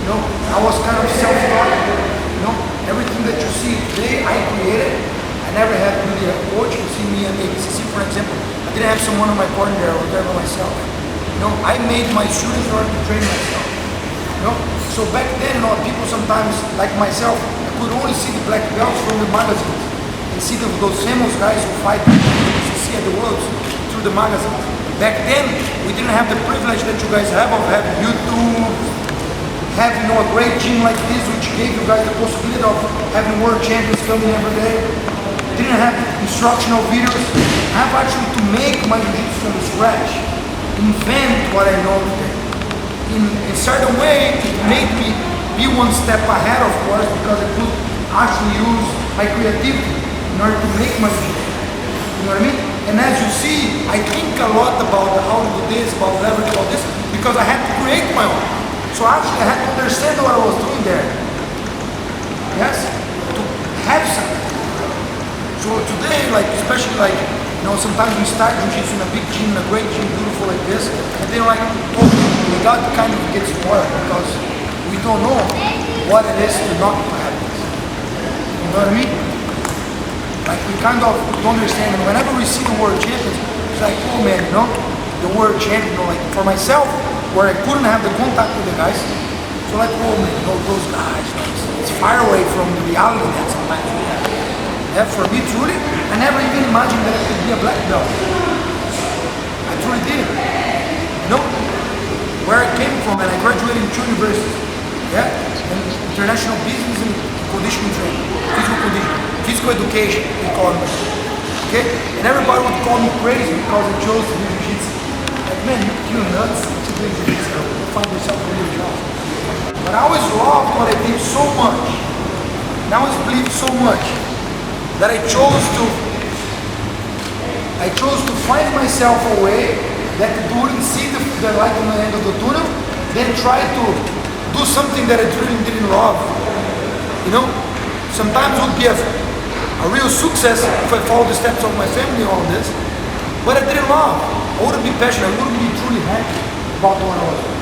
I was kind of self-taught. Everything that you see today, I created. I never had really a coach. You see me at ABCC, for example. I didn't have someone on my corner there. I was there by myself. I made my students in order to train myself. So back then, people sometimes, like myself, I could only see the black belts from the magazines and see those famous guys who fight ABCC at the Worlds through the magazines. Back then, we didn't have the privilege that you guys have of having YouTube, having a great gym like this, which gave you guys the possibility of having world champions coming every day. Didn't have instructional videos. I have actually to make my jiu-jitsu from scratch, invent what I know today. In a certain way, it made me be one step ahead, of course, because I could actually use my creativity in order to make my jiu-jitsu. You know what I mean? And as you see, I think a lot about how to do this, about leverage, about this, because I had to create my own. So actually I had to understand what I was doing there. Yes? To have something. So today, especially sometimes we start jiu-jitsu in a big gym, in a great gym, beautiful like this, and then we got to kind of get spoiled because we don't know what it is to not have this. You know what I mean? We kind of don't understand, and whenever we see the world champions, it's like, oh man, the world champion, for myself, where I couldn't have the contact with the guys, so oh man, those guys, it's far away from the reality that sometimes we have. Yeah, for me, truly, I never even imagined that I could be a black belt. I truly didn't. Where I came from, and I graduated in 2 universities. Yeah, and international business and conditioning training, physical education, they call me. Okay, and everybody would call me crazy because I chose to do jiu-jitsu. Man, you're nuts to do jiu-jitsu. You find yourself a real job. But I always loved what I did so much, and I always believed so much that I chose to find myself a way that wouldn't see the light on the end of the tunnel, then try to do something that I really didn't love. Sometimes it would be a real success if I followed the steps of my family and all this, but I didn't love. I wouldn't be passionate, I wouldn't be truly happy about what I was doing.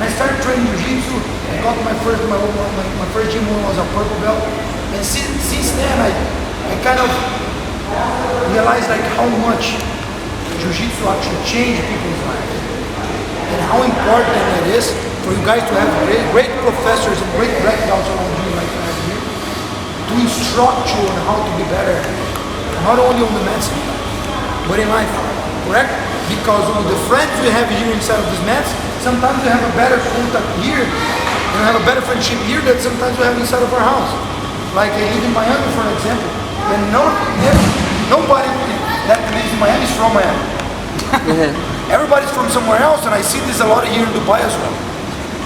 And I started training jiu-jitsu, I got my first gym when I was a purple belt, and since then I kind of realized how much jiu-jitsu actually changed people's lives, and how important it is for you guys to have great professors and great black belts around you like I have here, to instruct you on how to be better, not only on the mat but in life, correct? Because the friends we have here inside of these mats, sometimes we have a better contact here, and we have a better friendship here than sometimes we have inside of our house. Like I live in Miami, for example, and nobody that lives in Miami is from Miami. Everybody's from somewhere else, and I see this a lot here in Dubai as well.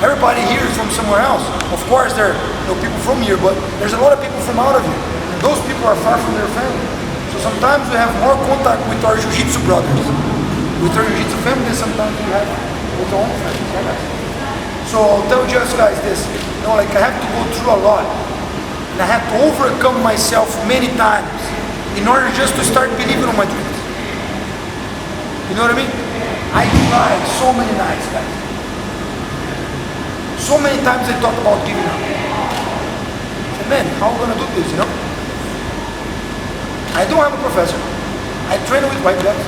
Everybody here is from somewhere else. Of course, there are people from here, but there's a lot of people from out of here. And those people are far from their family. So sometimes we have more contact with our jiu-jitsu brothers, with our jiu-jitsu family, than sometimes we have with our own family. So I'll tell you guys this, I have to go through a lot. And I had to overcome myself many times in order just to start believing on my dreams. You know what I mean? I cried so many nights, guys. So many times I thought about giving up. I said, man, how am I gonna do this, I don't have a professor. I train with white belts.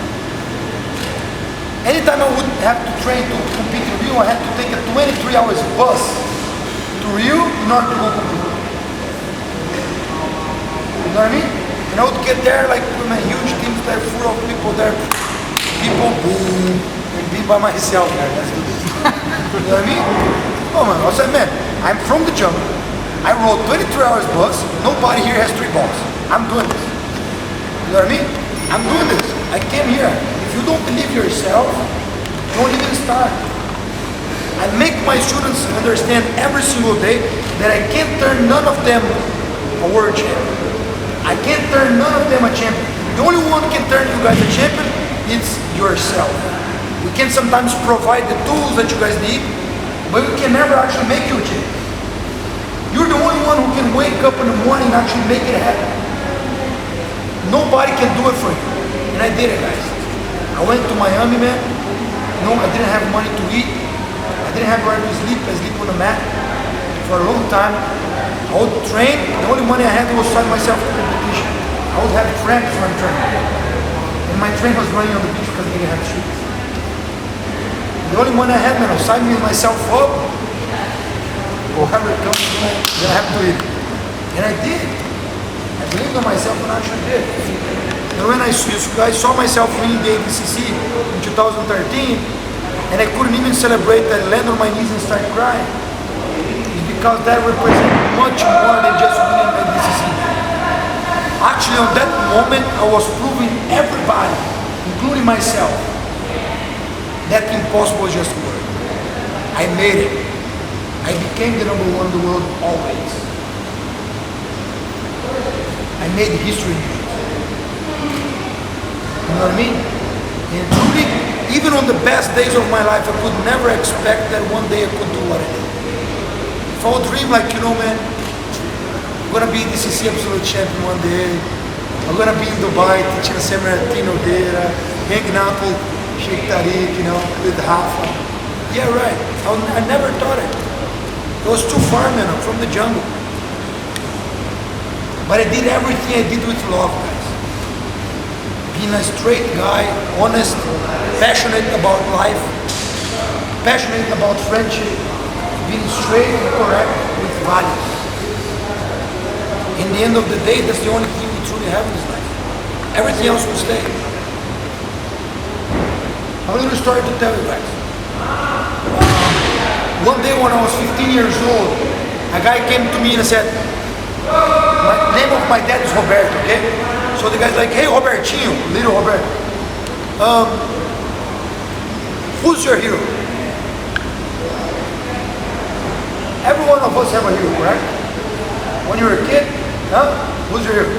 Anytime I would have to train to compete in Rio, I had to take a 23 hours bus to Rio in order to go compete. You know what I mean? And I would get there with my huge teams there, full of people there, boom, and be by myself there. Let's do this. You know what I mean? Oh man, I said, man, I'm from the jungle. I rode 23 hours bus. Nobody here has 3 balls. I'm doing this. You know what I mean? I'm doing this. I came here. If you don't believe yourself, don't even start. I make my students understand every single day that I can't turn none of them a world champion. I can't turn none of them a champion. The only one who can turn you guys a champion is yourself. We can sometimes provide the tools that you guys need, but we can never actually make you a champion. You're the only one who can wake up in the morning and actually make it happen. Nobody can do it for you. And I did it, guys. I went to Miami, man. I didn't have money to eat. I didn't have where to sleep. I sleep on the mat. for a long time. I would train, the only money I had was sign myself to competition. I would have friends when I'm training. And my train was running on the beach because they didn't have shoes. The only money I had, man, I was signing myself up. Whoever comes, then I have to eat. And I did. I believed in myself and I actually did. And when I saw myself winning the ADCC in 2013, and I couldn't even celebrate, I landed on my knees and started crying. It's because that represents much more than just winning the ADCC. Actually, on that moment, I was proving everybody, including myself, that impossible just work. I made it. I became the #1 in the world always. I made history. You know what I mean? And truly, even on the best days of my life, I could never expect that one day I could do what I did. If I would dream like, you know, man, I'm gonna be DCC absolute champion one day. I'm gonna be in Dubai teaching a seminar at Team Nogueira, hanging out with Sheikh Tariq, you know, with Rafa. Yeah, right. I never thought it. It was too far, man. I'm from the jungle. But I did everything I did with love, guys. Being a straight guy, honest, passionate about life, passionate about friendship, being straight and correct with values. In the end of the day, that's the only thing we truly have in this life. Everything else will stay. I have a little story to tell you guys. One day when I was 15 years old, a guy came to me and said, the name of my dad is Roberto, okay? So the guy's like, hey Robertinho, little Roberto, who's your hero? Every one of us have a hero, correct? When you were a kid, who's your hero?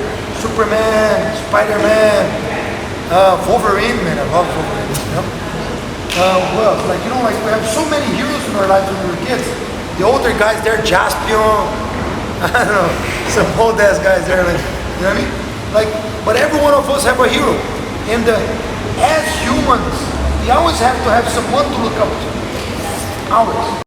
Superman, Spider-Man, Wolverine, man, I love Wolverine, you know? Who else? Like, you know, like we have so many heroes in our lives when we were kids. The older guys, they're Jaspion, I don't know, some old ass guys there, like, you know what I mean? Like, but every one of us have a hero. And as humans, we always have to have someone to look up to. Always.